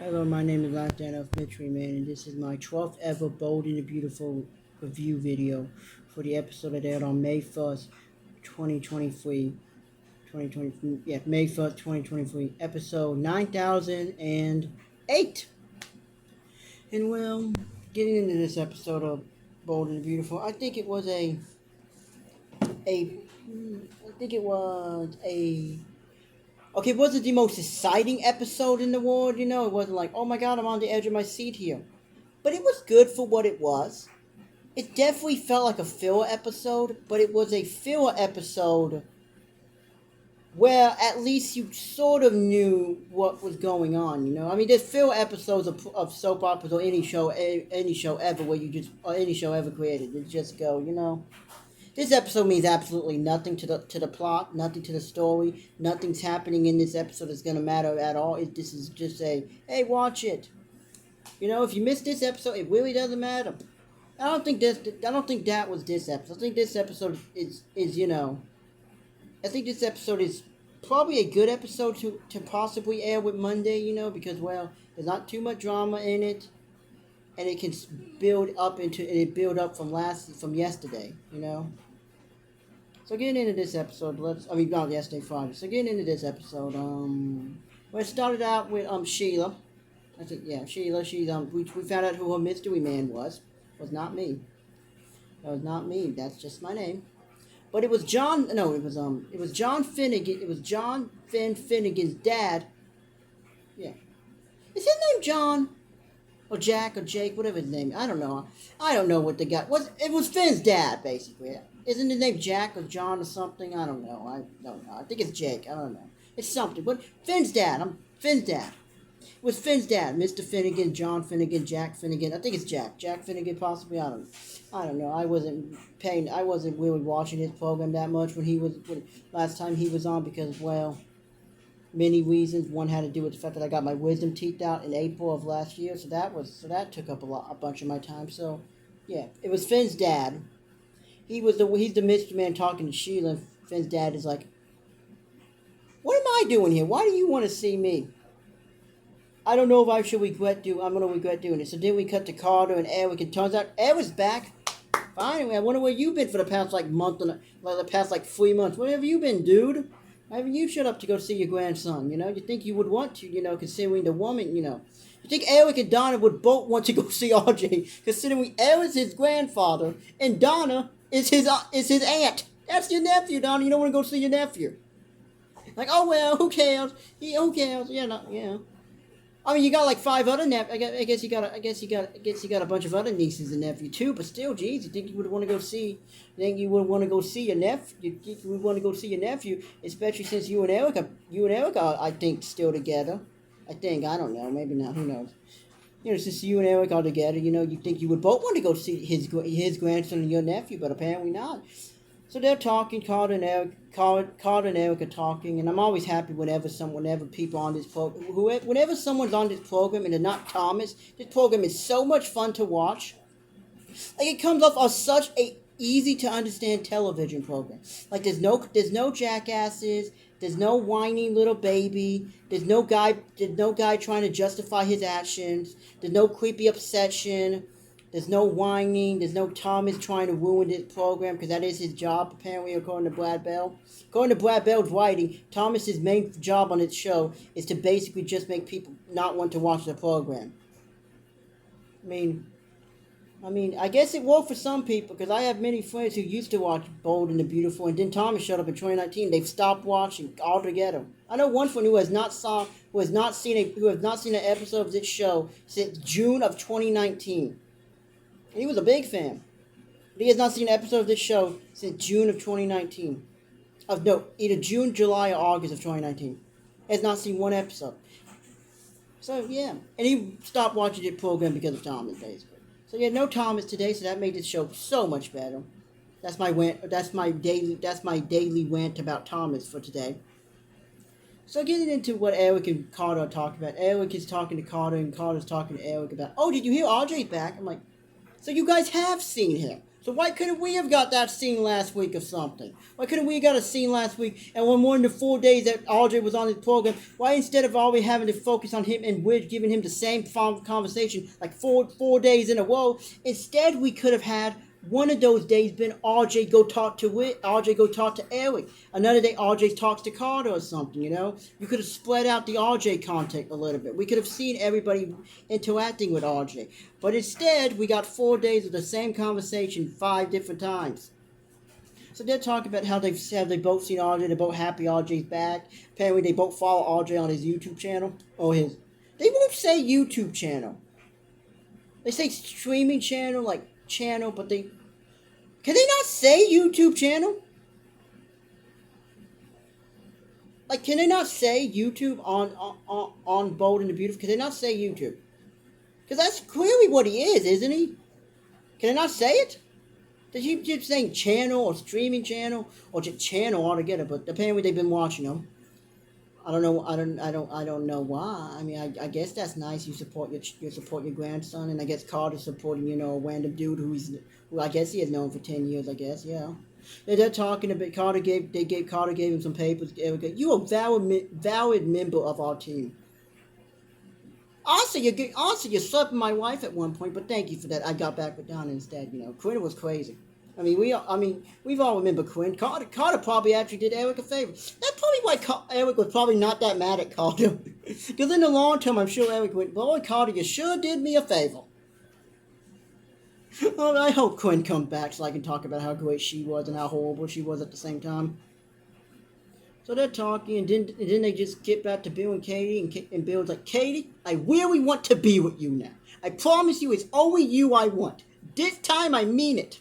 Hello, my name is Lance of Mystery Man, and this is my 12th ever Bold and the Beautiful review video for the episode that aired on May 1st, 2023. 2023, yeah, May 1st, 2023, episode 9008. And well, getting into this episode of Bold and the Beautiful, I think it was a, I think it was a Okay, it wasn't the most exciting episode in the world, you know. It wasn't like, oh my god, I'm on the edge of my seat here. But it was good for what it was. It definitely felt like a filler episode, but it was a filler episode where at least you sort of knew what was going on, you know. I mean, there's filler episodes of soap operas or any show ever where you just or any show ever created. You just go, you know. This episode means absolutely nothing to the plot, nothing to the story. Nothing's happening in this episode that's gonna matter at all. This is just a hey, watch it. You know, if you missed this episode, it really doesn't matter. I don't think that was this episode. I think this episode is you know. I think this episode is probably a good episode to possibly air with Monday. You know, because well, there's not too much drama in it, and it can build up from yesterday. You know. So getting into this episode, not yesterday, Friday. So getting into this episode, well, it started out with Sheila. I said, yeah, Sheila. We found out who her mystery man was. It was not me. That was not me. That's just my name. But it was John. No, it was John Finnegan. It was John Finnegan's dad. Yeah, is his name John or Jack or Jake, whatever his name? I don't know. I don't know what the guy was. It was Finn's dad, basically. Isn't his name Jack or John or something? I don't know. I don't know. I think it's Jake. I don't know. It's something. But Finn's dad. Finn's dad. It was Finn's dad. Mr. Finnegan, John Finnegan, Jack Finnegan. I think it's Jack. Jack Finnegan, possibly. I don't know. I wasn't really watching his program that much last time he was on because, well, many reasons. One had to do with the fact that I got my wisdom teeth out in April of last year, so that took up a bunch of my time. So, yeah, it was Finn's dad. He's the mystery man talking to Sheila. And Finn's dad is like, "What am I doing here? Why do you want to see me? I don't know if I should regret do. I'm gonna regret doing it." So then we cut to Carter and Eric, and turns out Eric's back. Finally, I wonder where you've been for the past the past 3 months. Where have you been, dude? Why haven't you shut up to go see your grandson? You know, you think you would want to, you know, considering the woman, you know. You think Eric and Donna would both want to go see RJ, considering Eric's his grandfather and Donna is his aunt. That's your nephew, Donna. You don't want to go see your nephew. Like, oh well, who cares? Who cares? Yeah, no, yeah. I mean, you got like 5 other I guess you got a bunch of other nieces and nephews too. But still, geez, you think you would want to go see? You think you would want to go see your nephew? You think you would want to go see your nephew, especially since you and Erica, I think, still together. I think, I don't know, maybe not. Who knows? You know, since you and Eric are together, you know, you think you would both want to go see his grandson and your nephew, but apparently not. So they're talking. Carter and Eric are talking, and I'm always happy whenever people on this program, whenever someone's on this program and they're not Thomas. This program is so much fun to watch. Like, it comes off as such a easy to understand television program. Like, there's no jackasses. There's no whining little baby. There's no guy trying to justify his actions. There's no creepy obsession. There's no whining. There's no Thomas trying to ruin this program, because that is his job, apparently, according to Brad Bell. According to Brad Bell's writing, Thomas's main job on this show is to basically just make people not want to watch the program. I mean, I guess it worked for some people, because I have many friends who used to watch Bold and the Beautiful, and then Thomas showed up in 2019. They've stopped watching altogether. I know one friend who has not seen an episode of this show since June of 2019. And he was a big fan. But he has not seen an episode of this show since June of 2019. Either June, July, or August of 2019. He has not seen one episode. So, yeah. And he stopped watching the program because of Thomas, basically. So, yeah, no Thomas today, so that made this show so much better. That's my daily rant about Thomas for today. So getting into what Eric and Carter are talking about. Eric is talking to Carter, and Carter's talking to Eric about, oh, did you hear RJ's back? I'm like, so you guys have seen him. So why couldn't we have got that scene last week or something? Why couldn't we have got a scene last week? And when more than the 4 days that RJ was on his program, why instead of always having to focus on him and Widge giving him the same conversation like four days in a row, instead we could have had one of those days been RJ go talk to Eric. Another day RJ talks to Carter or something, you know? You could have spread out the RJ content a little bit. We could have seen everybody interacting with RJ. But instead, we got 4 days of the same conversation 5 different times. So they're talking about how they both seen RJ, they're both happy RJ's back. Apparently they both follow RJ on his YouTube channel. They won't say YouTube channel. They say streaming channel, like channel, but can they not say YouTube channel? Like, can they not say YouTube on Bold and the Beautiful? Can they not say YouTube? Because that's clearly what he is, isn't he? Can they not say it? They keep saying channel or streaming channel or just channel altogether, but apparently they've been watching them. I don't know. I don't know why. I mean, I guess that's nice. You support your grandson, and I guess Carter's supporting a random dude who I guess he has known for 10 years. I guess, yeah. They're talking about Carter gave him some papers. You a valid member of our team. Also, you slept with my wife at one point, but thank you for that. I got back with Donna instead. Quinn was crazy. We've all remember Quinn. Carter probably actually did Eric a favor. That's probably why Eric was probably not that mad at Carter. Because in the long term, I'm sure Eric went, boy, Carter, you sure did me a favor. Well, I hope Quinn comes back so I can talk about how great she was and how horrible she was at the same time. So they're talking, and then they just get back to Bill and Katie, and Bill's like, Katie, I really want to be with you now. I promise you it's only you I want. This time I mean it.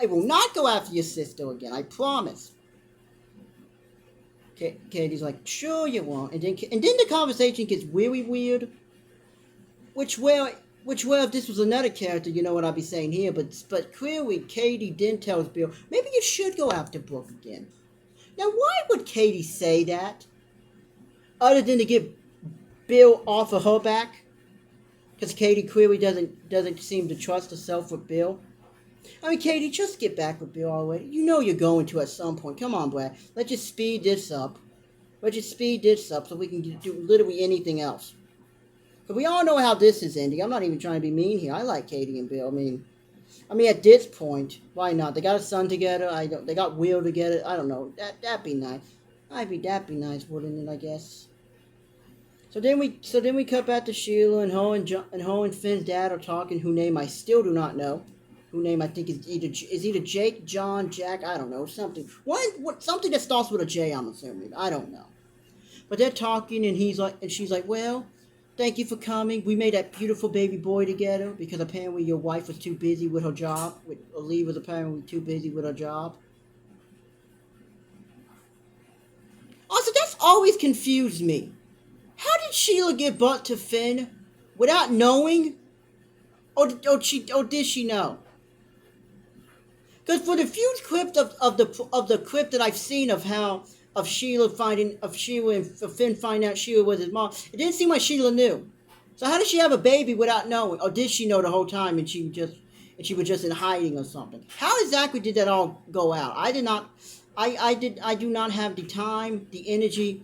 I will not go after your sister again, I promise. Katie's like, sure you won't. And then the conversation gets really weird. Which if this was another character, you know what I'd be saying here. But clearly Katie then tells Bill, maybe you should go after Brooke again. Now why would Katie say that? Other than to get Bill off of her back? Because Katie clearly doesn't seem to trust herself with Bill. Katie, just get back with Bill already. You know you're going to at some point. Come on, Brad. Let's just speed this up. So we can do literally anything else. Because we all know how this is ending. I'm not even trying to be mean here. I like Katie and Bill. At this point, why not? They got a son together. They got Will together. I don't know. That'd be nice. That'd be nice, wouldn't it? I guess. So then we cut back to Sheila and Ho and Finn's dad are talking. Whose name I still do not know. Whose name I think is either Jake, John, Jack. I don't know, something. Something that starts with a J. I'm assuming. I don't know. But they're talking, and she's like, well, thank you for coming. We made that beautiful baby boy together because apparently your wife was too busy with her job. Lee was apparently too busy with her job. Also, that's always confused me. How did Sheila give birth to Finn without knowing? Or did she know? Because for the few clips of the clip that I've seen of Sheila and Finn finding out Sheila was his mom, it didn't seem like Sheila knew. So how did she have a baby without knowing? Or did she know the whole time and she was just in hiding or something? How exactly did that all go out? I do not have the time, the energy,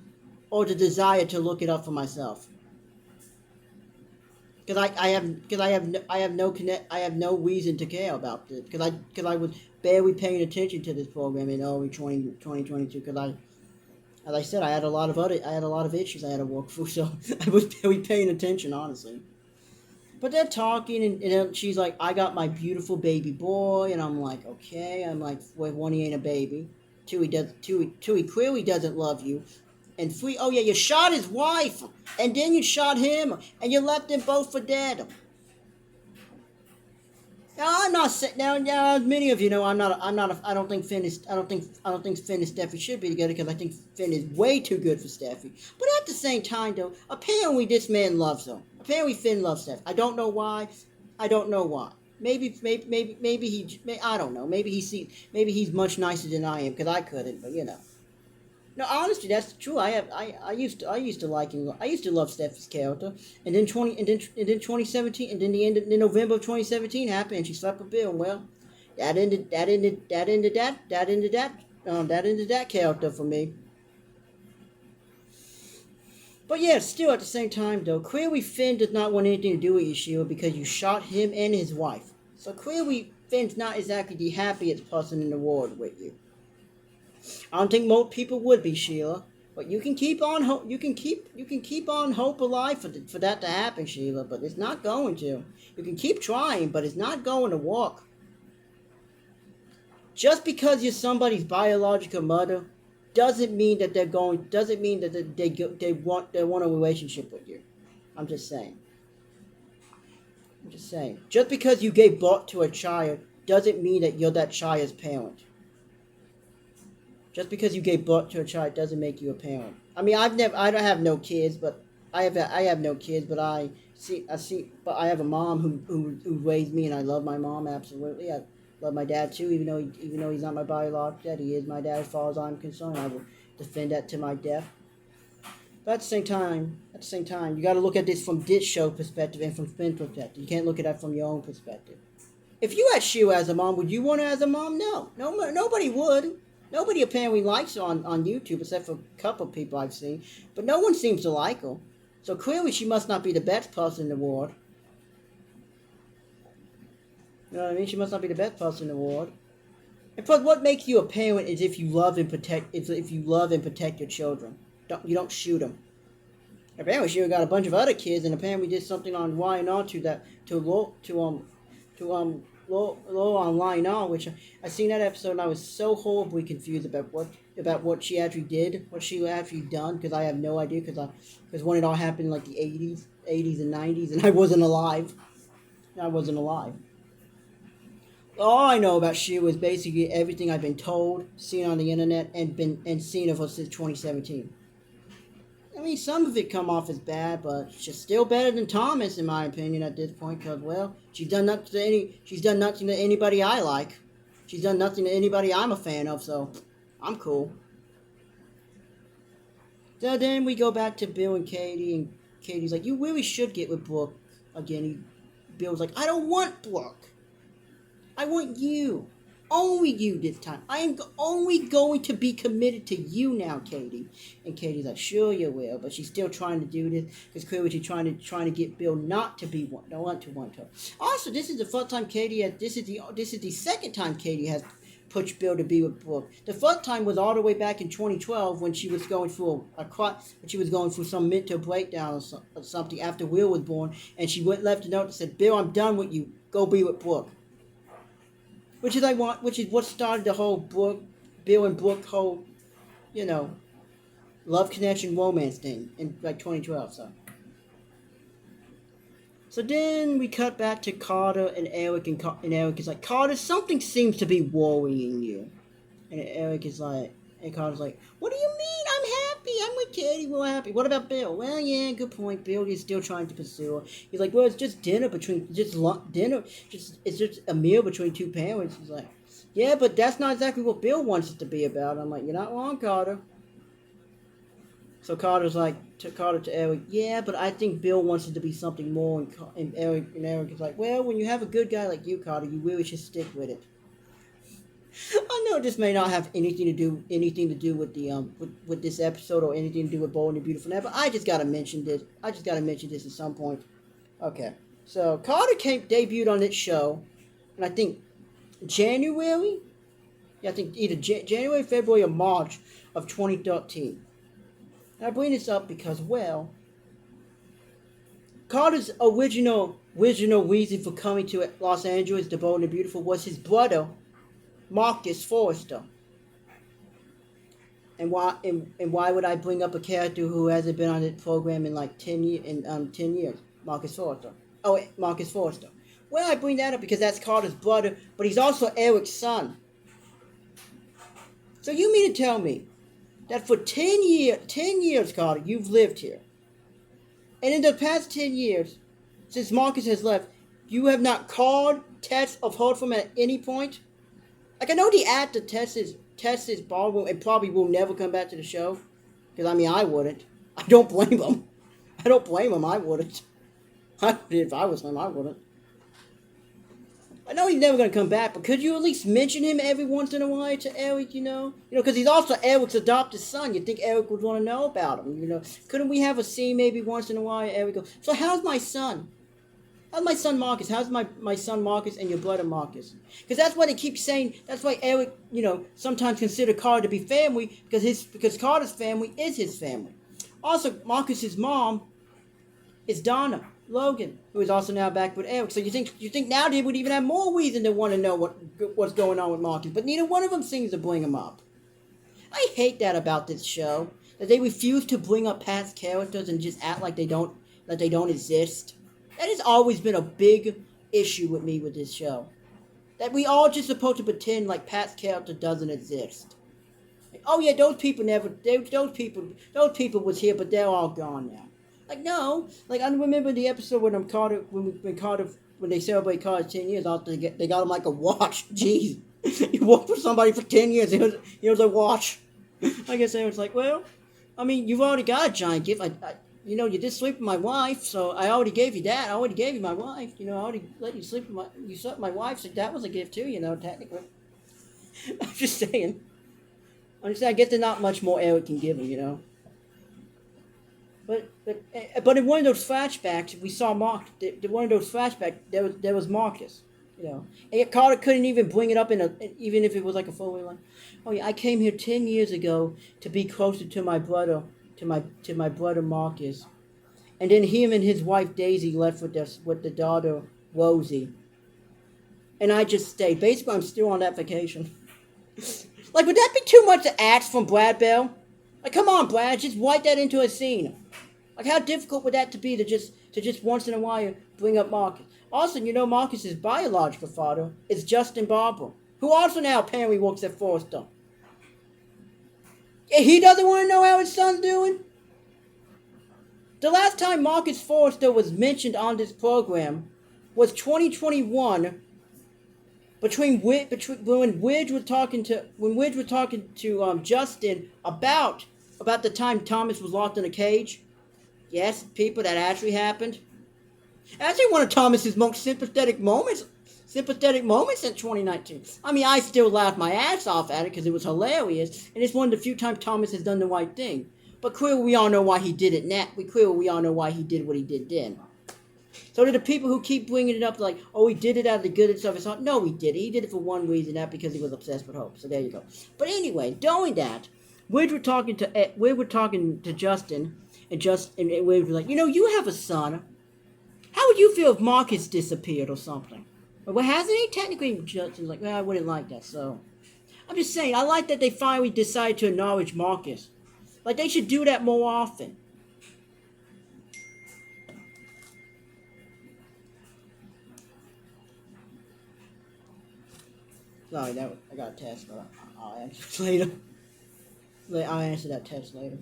or the desire to look it up for myself. Because I have no reason to care about this. Because I was barely paying attention to this program in early 2022. Because as I said, I had a lot of issues I had to work through, so I was barely paying attention, honestly. But they're talking, and she's like, I got my beautiful baby boy, and I'm like, okay. I'm like, well, one, he ain't a baby. Two, he clearly doesn't love you. And three, oh yeah, you shot his wife, and then you shot him, and you left them both for dead. Now I'm not saying now. As many of you know, I don't think Finn and Steffi should be together because I think Finn is way too good for Steffi. But at the same time, though, apparently this man loves her. Apparently Finn loves Steffi. I don't know why. Maybe he. I don't know. Maybe he's much nicer than I am because I couldn't. But you know. No, honestly, that's true. I used to like him. I used to love Steffi's character, and then 2017, and then the end of November of 2017 happened, and she slept with Bill. Well, that character for me. But yeah, still at the same time though, clearly Finn does not want anything to do with you, Sheila, because you shot him and his wife. So clearly Finn's not exactly the happiest person in the world with you. I don't think most people would be, Sheila. But you can keep on hope. You can keep on hope alive for that to happen, Sheila. But it's not going to. You can keep trying, but it's not going to work. Just because you're somebody's biological mother doesn't mean that they're going. Doesn't mean that they want a relationship with you. I'm just saying. I'm just saying. Just because you gave birth to a child doesn't mean that you're that child's parent. Just because you gave birth to a child doesn't make you a parent. I mean, I don't have no kids, but I have no kids, but but I have a mom who raised me, and I love my mom absolutely. I love my dad too, even though he's not my biological dad, he is my dad as far as I'm concerned. I will defend that to my death. But at the same time, you got to look at this from this show perspective and from Finn's perspective. You can't look at that from your own perspective. If you had Sheila as a mom, would you want her as a mom? No, nobody would. Nobody apparently likes her on YouTube except for a couple of people I've seen. But no one seems to like her. So clearly she must not be the best person in the world. You know what I mean? She must not be the best person in the world. And plus, what makes you a parent is if you love and protect. If you love and protect your children, you don't shoot them. Apparently, she got a bunch of other kids, and apparently did something on YNR to low on Line On, which I seen that episode and I was so horribly confused about what she actually did, what she actually done, because I have no idea, because when it all happened in like the 80s and 90s, and I wasn't alive. All I know about she was basically everything I've been told, seen on the internet, and seen of her since 2017. I mean, some of it come off as bad, but she's still better than Thomas, in my opinion, at this point. Because, well, she's done nothing to anybody I like. She's done nothing to anybody I'm a fan of, so I'm cool. So then we go back to Bill and Katie, and Katie's like, "You really should get with Brooke again." Bill's like, "I don't want Brooke. I want you. Only you this time. I am only going to be committed to you now, Katie." And Katie's like, "Sure you will," but she's still trying to do this because clearly she's trying to get Bill not to want her. Also, this is the first time this is the second time Katie has pushed Bill to be with Brooke. The first time was all the way back in 2012 when she was going through some mental breakdown or something after Will was born, and she left a note that said, "Bill, I'm done with you. Go be with Brooke." Which is what started the whole Bill and Brooke whole, love connection romance thing in like 2012. So then we cut back to Carter and Eric, and Eric is like, "Carter, something seems to be worrying you." And Carter's like, "What do you mean? I'm happy. I'm with Katie. We're happy. What about Bill?" "Well, yeah, good point. Bill is still trying to pursue her." He's like, "Well, it's just it's just a meal between two parents." He's like, "Yeah, but that's not exactly what Bill wants it to be about." I'm like, "You're not wrong, Carter." So Carter's like, Carter to Eric, "Yeah, but I think Bill wants it to be something more." And Eric is like, "Well, when you have a good guy like you, Carter, you really should stick with it." I know this may not have anything to do with the with this episode or anything to do with Bold and Beautiful now, but I just gotta mention this. At some point. Okay, so Carter debuted on this show, and I think January. Yeah, I think either January, February, or March of 2013. And I bring this up because, well, Carter's original reason for coming to Los Angeles, the Bold and Beautiful, was his brother, Marcus Forrester. And why would I bring up a character who hasn't been on the program in like 10 years? Marcus Forrester. Oh, Marcus Forrester. Well, I bring that up because that's Carter's brother, but he's also Eric's son. So you mean to tell me that for 10 years, Carter, you've lived here, and in the past 10 years, since Marcus has left, you have not called, texted, or heard from him at any point? Like, I know the actor tests his ballroom and probably will never come back to the show. Because, I mean, I wouldn't. I don't blame him. I wouldn't. If I was him, I wouldn't. I know he's never gonna come back, but could you at least mention him every once in a while to Eric? Because he's also Eric's adopted son. You think Eric would want to know about him? Couldn't we have a scene maybe once in a while? Eric goes, "So how's my son? How's my son Marcus? How's my son Marcus and your brother Marcus?" Because that's what they keep saying. That's why Eric, sometimes consider Carter to be family because Carter's family is his family. Also, Marcus's mom is Donna Logan, who is also now back with Eric. So you think now they would even have more reason to want to know what's going on with Marcus, but neither one of them seems to bring him up. I hate that about this show, that they refuse to bring up past characters and just act like they don't exist. That has always been a big issue with me with this show. That we all just supposed to pretend like past character doesn't exist. Like, oh yeah, those people was here, but they're all gone now. Like no, like I remember the episode when when they celebrate Carter's 10 years, after they got him like a watch. Jeez, you worked for somebody for 10 years. It was a watch. I guess they was like, well, I mean, you've already got a giant gift. You did sleep with my wife, so I already gave you that. I already gave you my wife. I already let you sleep with you slept with my wife, so that was a gift too. Technically. I'm just saying. I guess there's not much more Eric can give him. But in one of those flashbacks, we saw one of those flashbacks, there was Marcus, and yet Carter couldn't even bring it up even if it was like a full line. Oh yeah, I came here 10 years ago to be closer to my brother, to my brother Marcus, and then him and his wife Daisy left with the daughter Rosie, and I just stayed. Basically, I'm still on that vacation. Like, would that be too much to ask from Brad Bell? Like, come on, Brad, just write that into a scene. Like, how difficult would that be to just once in a while bring up Marcus? Also, Marcus's biological father is Justin Barber, who also now apparently works at Forrester. He doesn't want to know how his son's doing? The last time Marcus Forrester was mentioned on this program was 2021, when Widge was talking to Justin about the time Thomas was locked in a cage. Yes, people, that actually happened. Actually, one of Thomas's most sympathetic moments in 2019. I mean, I still laughed my ass off at it because it was hilarious, and it's one of the few times Thomas has done the right thing. But clearly, we all know why he did it now. We all know why he did what he did then. So to the people who keep bringing it up, like, oh, he did it out of the good of his heart. No, he did it. He did it for one reason, not because he was obsessed with Hope. So there you go. But anyway, doing that, we were talking to Justin. And we were like, you have a son. How would you feel if Marcus disappeared or something? Well, hasn't he? Technically, Justin's like, well, I wouldn't like that. So, I'm just saying, I like that they finally decided to acknowledge Marcus. Like, they should do that more often. Sorry, I got a test, but I'll answer it later. I'll answer that test later.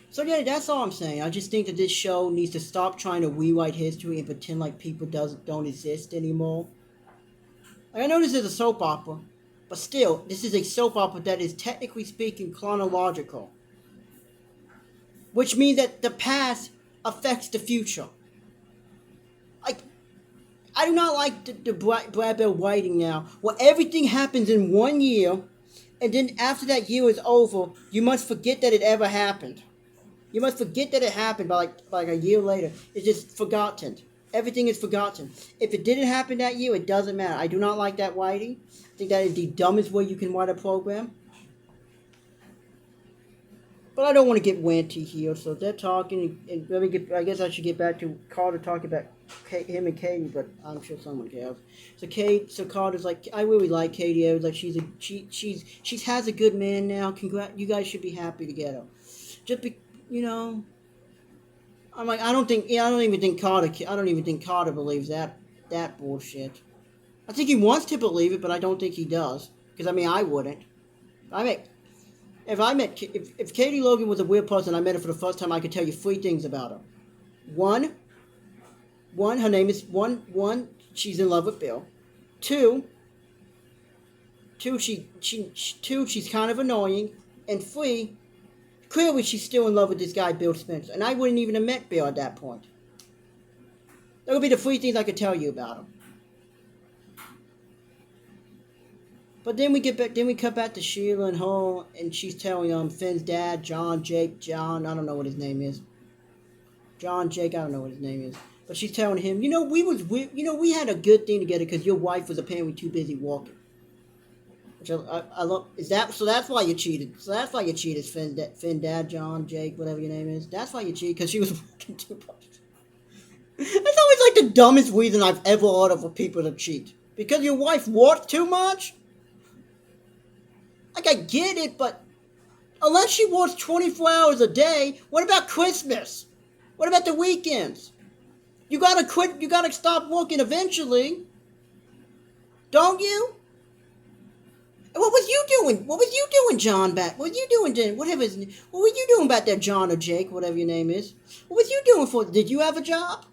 So yeah, that's all I'm saying. I just think that this show needs to stop trying to rewrite history and pretend like people don't exist anymore. Like, I know this is a soap opera, but still, this is a soap opera that is technically speaking chronological. Which means that the past affects the future. Like, I do not like the Brad Bell writing now, where everything happens in 1 year, and then after that year is over, you must forget that it ever happened. You must forget that it happened by like a year later. It's just forgotten. Everything is forgotten. If it didn't happen that year, it doesn't matter. I do not like that writing. I think that is the dumbest way you can write a program. But I don't want to get ranty here, so they're talking, and I guess I should get back to Carter talking about him and Katie, but I'm sure someone cares. So Carter's like, I really like Katie. I was like, she has a good man now. You guys should be happy together. I'm like, I don't even think Carter believes that bullshit. I think he wants to believe it, but I don't think he does. Because, I mean, I wouldn't. If Katie Logan was a weird person, I met her for the first time, I could tell you 3 things about her. One, her name is, she's in love with Bill. Two, she's kind of annoying. And 3, clearly, she's still in love with this guy, Bill Spencer. And I wouldn't even have met Bill at that point. That would be the 3 things I could tell you about him. But then we get back. Then we cut back to Sheila and home, and she's telling Finn's dad, John. I don't know what his name is. John, Jake. I don't know what his name is. But she's telling him, we had a good thing together because your wife was apparently too busy walking. Which I love. Is that so? That's why you cheated. So that's why you cheated, Finn, dad, John, Jake, whatever your name is. That's why you cheated because she was walking too much. That's always like the dumbest reason I've ever heard of for people to cheat. Because your wife walked too much. Like, I get it, but unless she works 24 hours a day, what about Christmas? What about the weekends? You gotta quit, you gotta stop working eventually. Don't you? What was you doing? What was you doing, John, back? What were you doing, Jen? What were you doing back there, John or Jake, whatever your name is? What was you doing for, did you have a job?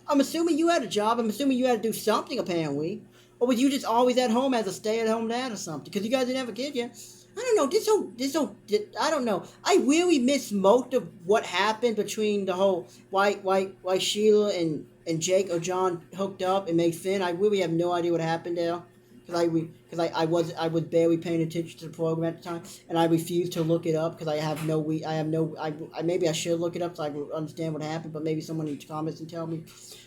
I'm assuming you had a job. I'm assuming you had to do something, apparently. Or was you just always at home as a stay-at-home dad or something? Because you guys didn't have a kid yet. I don't know. I don't know. I really miss most of what happened between the whole why Sheila and Jake or John hooked up and made Finn. I really have no idea what happened there. I was barely paying attention to the program at the time, and I refused to look it up because maybe I should look it up so I would understand what happened, but maybe someone in the comments can tell me.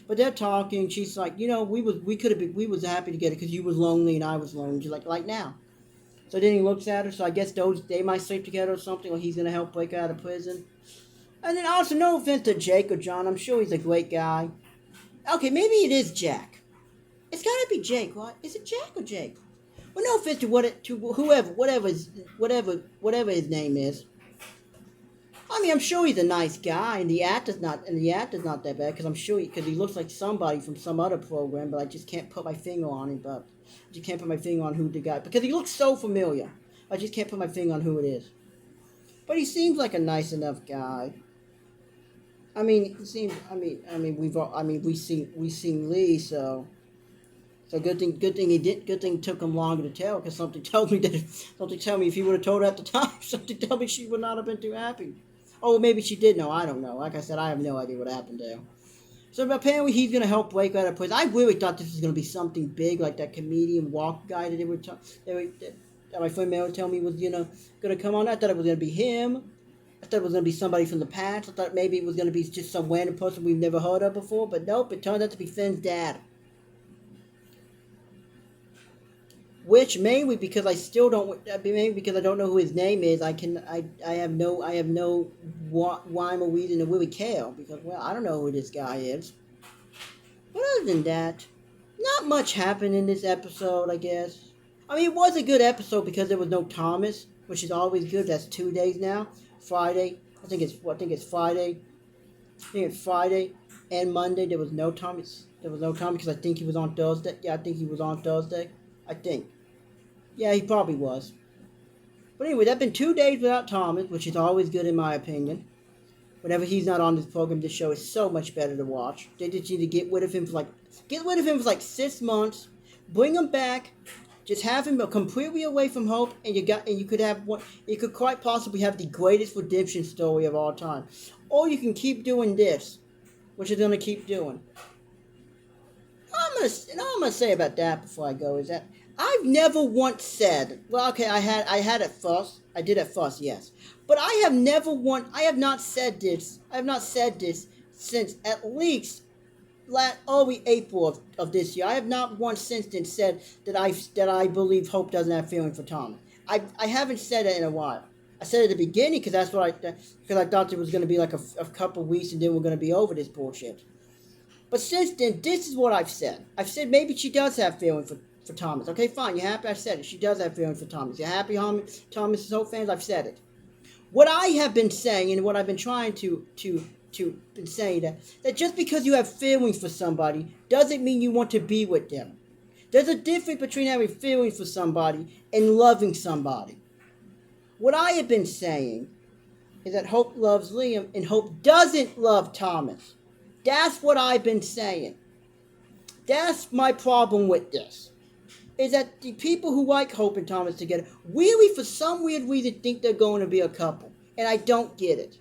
But they're talking. She's like, we was happy together because you was lonely and I was lonely, just like now. So then he looks at her. So I guess they might sleep together or something, or he's gonna help break her out of prison. And then also, no offense to Jake or John, I'm sure he's a great guy. Okay, maybe it is Jack. It's gotta be Jake, right? Is it Jack or Jake? Well, no offense to whatever his name is. I mean, I'm sure he's a nice guy, and the actor's not that bad because I'm sure because he looks like somebody from some other program, but I just can't put my finger on him. But I just can't put my finger on who the guy because he looks so familiar. I just can't put my finger on who it is. But he seems like a nice enough guy. I mean, he seems. We've seen Lee, so. So good thing he did. Good thing it took him longer to tell, because something tells me if he would have told her at the time, something tells me she would not have been too happy. Oh, maybe she did know. I don't know. Like I said, I have no idea what happened there. So apparently he's gonna help Blake out of prison. I really thought this was gonna be something big, like that comedian walk guy that my friend Mel told me was gonna come on. I thought it was gonna be him. I thought it was gonna be somebody from the past. I thought maybe it was gonna be just some random person we've never heard of before. But nope, it turned out to be Finn's dad. Which mainly because I don't know who his name is. I have no rhyme or reason to really care because I don't know who this guy is. But other than that, not much happened in this episode, I guess. I mean, it was a good episode because there was no Thomas, which is always good. That's 2 days now. Friday, I think it's Friday. I think it's Friday and Monday. There was no Thomas. Because I think he was on Thursday. Yeah, I think he was on Thursday. I think. Yeah, he probably was. But anyway, that's been 2 days without Thomas, which is always good in my opinion. Whenever he's not on this program, this show is so much better to watch. They just need to get rid of him for like 6 months, bring him back, just have him completely away from Hope, and you could quite possibly have the greatest redemption story of all time. Or you can keep doing this, which you're gonna keep doing. I'm gonna say about that before I go is that I've never once said, well, okay, I had at first, I did at first, yes, but I have not said this since at least early April of this year. I have not once since then said that I believe Hope doesn't have feelings for Thomas. I haven't said it in a while. I said at the beginning because I thought it was going to be like a couple weeks and then we're going to be over this bullshit. But since then, this is what I've said. I've said maybe she does have feelings for Thomas. Okay, fine. You happy? I said it. She does have feelings for Thomas. You happy, Thomas' Hope fans? I've said it. What I have been saying and what I've been trying to been saying that just because you have feelings for somebody doesn't mean you want to be with them. There's a difference between having feelings for somebody and loving somebody. What I have been saying is that Hope loves Liam and Hope doesn't love Thomas. That's what I've been saying. That's my problem with this. Is that the people who like Hope and Thomas together really, for some weird reason, think they're going to be a couple. And I don't get it.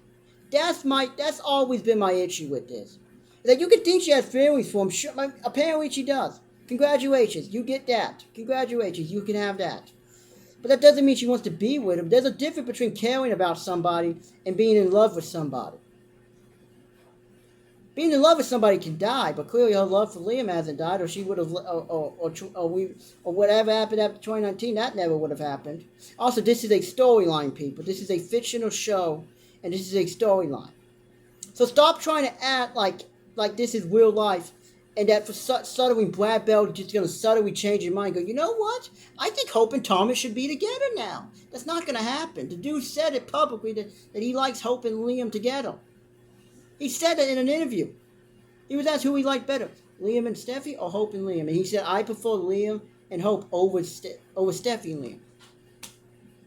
That's always been my issue with this. That you could think she has feelings for him. Sure, apparently she does. Congratulations. You get that. Congratulations. You can have that. But that doesn't mean she wants to be with him. There's a difference between caring about somebody and being in love with somebody. Being in love with somebody can die, but clearly her love for Liam hasn't died, or she would have, or whatever happened after 2019, that never would have happened. Also, this is a storyline, people. This is a fictional show, and this is a storyline. So stop trying to act like this is real life, and that for suddenly Brad Bell just gonna suddenly change your mind. And go, you know what? I think Hope and Thomas should be together now. That's not gonna happen. The dude said it publicly that he likes Hope and Liam together. He said it in an interview. He was asked who he liked better, Liam and Steffi or Hope and Liam. And he said, I prefer Liam and Hope over Steffi and Liam.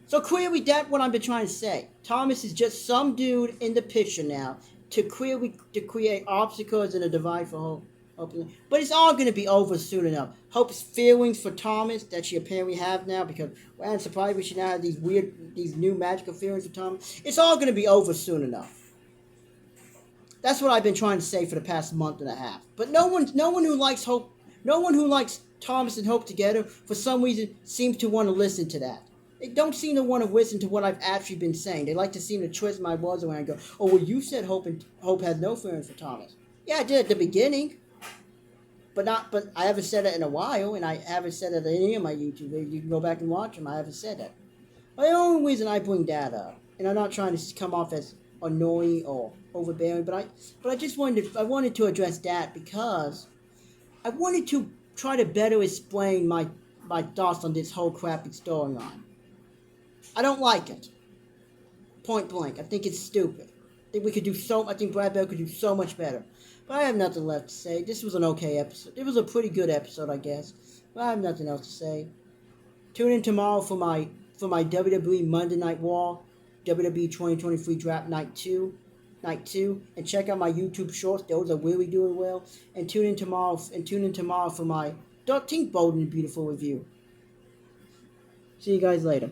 So clearly that's what I've been trying to say. Thomas is just some dude in the picture now to create obstacles and a divide for Hope. But it's all going to be over soon enough. Hope's feelings for Thomas that she apparently have now, because well, I'm surprised she now has these new magical feelings for Thomas. It's all going to be over soon enough. That's what I've been trying to say for the past month and a half. But no one who likes Hope, no one who likes Thomas and Hope together, for some reason, seems to want to listen to that. They don't seem to want to listen to what I've actually been saying. They like to seem to twist my words around and go, oh, well, you said Hope has no feelings for Thomas. Yeah, I did at the beginning. But I haven't said it in a while, and I haven't said it in any of my YouTube videos. You can go back and watch them. I haven't said it. But the only reason I bring that up, and I'm not trying to come off as annoying or overbearing, but I just wanted to address that because I wanted to try to better explain my thoughts on this whole crappy storyline. I don't like it. Point blank. I think it's stupid. I think Brad Bell could do so much better. But I have nothing left to say. This was an okay episode. It was a pretty good episode, I guess. But I have nothing else to say. Tune in tomorrow for my WWE Monday Night Raw, WWE 2023 Draft Night 2, and check out my YouTube shorts. Those are really doing well. And tune in tomorrow for my 13th Bold and Beautiful review. See you guys later.